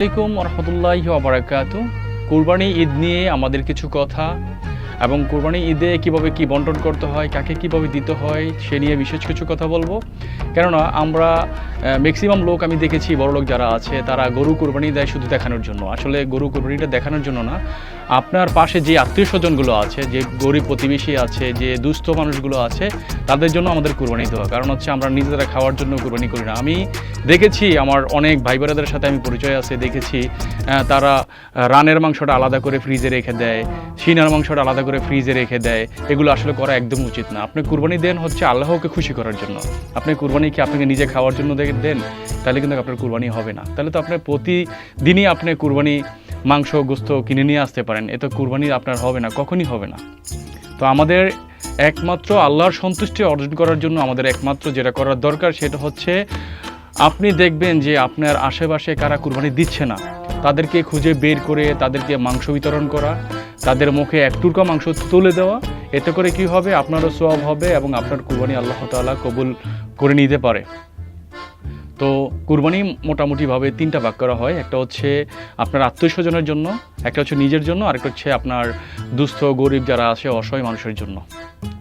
আসসালামু আলাইকুম রহমতুল্লাহি ওয়া বারাকাতুহু। কুরবানি ঈদ নিয়ে আমাদের কিছু কথা এবং কুরবানি ঈদে কীভাবে কী বন্টন করতে হয়, কাকে কীভাবে দিতে হয় সে নিয়ে বিশেষ কিছু কথা বলবো। কেননা আমরা ম্যাক্সিমাম লোক আমি দেখেছি, বড়লোক যারা আছে তারা গরু কুরবানি দেয় শুধু দেখানোর জন্য। আসলে গরু কুরবানিটা দেখানোর জন্য না, আপনার পাশে যে আত্মীয় স্বজনগুলো আছে, যে গরিব প্রতিবেশী আছে, যে দুস্থ মানুষগুলো আছে, তাদের জন্য আমাদের কুরবানি দেওয়া। কারণ হচ্ছে আমরা নিজেরা খাওয়ার জন্য কুরবানি করি না। আমি দেখেছি, আমার অনেক ভাই বোনেদের সাথে আমি পরিচয় আছে, দেখেছি তারা রানের মাংসটা আলাদা করে ফ্রিজে রেখে দেয়, সিনার মাংসটা আলাদা করে ফ্রিজে রেখে দেয়। এগুলো আসলে করা একদম উচিত না। আপনি কুরবানি দেন হচ্ছে আল্লাহকে খুশি করার জন্য। আপনি কুরবানি কি আপনাকে নিজে খাওয়ার জন্য দেন, তাহলে কিন্তু আপনার কুরবানি হবে না। তাহলে তো আপনার প্রতিদিনই আপনি কুরবানি মাংস গোস্ত কিনে নিয়ে আসতে পারেন, এ তো কুরবানি আপনার হবে না, কখনই হবে না। তো আমাদের একমাত্র আল্লাহর সন্তুষ্টি অর্জন করার জন্য আমাদের একমাত্র যেটা করার দরকার সেটা হচ্ছে, আপনি দেখবেন যে আপনার আশেপাশে কারা কুরবানি দিচ্ছে না, তাদেরকে খুঁজে বের করে তাদেরকে মাংস বিতরণ করা, তাদের মুখে এক টুকরা মাংস তুলে দেওয়া। এতে করে কি হবে, আপনারও সওয়াব হবে এবং আপনার কুরবানি আল্লাহ তাআলা কবুল করে নিতে পারে। তো কুরবানি মোটামুটিভাবে তিনটা ভাগ করা হয়। একটা হচ্ছে আপনার আত্মীয় স্বজনের জন্য, একটা হচ্ছে নিজের জন্য, আরেকটা হচ্ছে আপনার দুস্থ গরিব যারা আছে অসহায় মানুষের জন্য।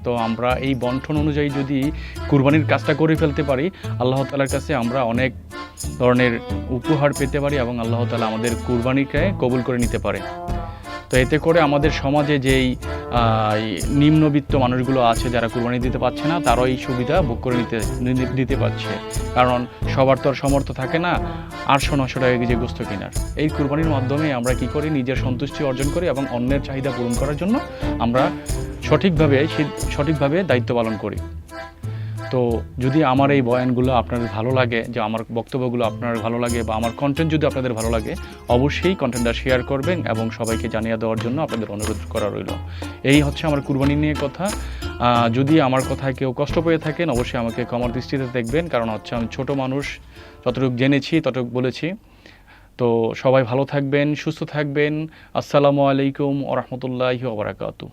তো আমরা এই বন্টন অনুযায়ী যদি কুরবানির কাজটা করে ফেলতে পারি, আল্লাহ তাআলার কাছে আমরা অনেক ধরনের উপহার পেতে পারি এবং আল্লাহ তাআলা আমাদের কুরবানিকে কবুল করে নিতে পারে। তো এতে করে আমাদের সমাজে যেই নিম্নবিত্ত মানুষগুলো আছে যারা কুরবানি দিতে পারছে না, তারাও এই সুবিধা ভোগ করে দিতে পারছে। কারণ সবার তো আর সামর্থ্য থাকে না 800-900 টাকা কেজি গোস্ত কেনার। এই কুরবানির মাধ্যমে আমরা কি করি, নিজের সন্তুষ্টি অর্জন করি এবং অন্যের চাহিদা পূরণ করার জন্য আমরা সঠিকভাবে দায়িত্ব পালন করি। তো যদি আমার এই বয়ানগুলো আপনাদের ভালো লাগে, যে আমার বক্তব্যগুলো আপনার ভালো লাগে বা আমার কন্টেন্ট যদি আপনাদের ভালো লাগে, অবশ্যই কন্টেন্টটা শেয়ার করবেন এবং সবাইকে জানিয়ে দেওয়ার জন্য আপনাদের অনুরোধ করা রইল। এই হচ্ছে আমার কুরবানি নিয়ে কথা। যদি আমার কথায় কেউ কষ্ট পেয়ে থাকেন, অবশ্যই আমাকে ক্ষমার দৃষ্টিতে দেখবেন, কারণ হচ্ছে আমি ছোট মানুষ, যতটুকু জেনেছি ততটুকু বলেছি। তো সবাই ভালো থাকবেন, সুস্থ থাকবেন। আসসালামু আলাইকুম ওয়া রাহমাতুল্লাহি ওয়া বারাকাতুহু।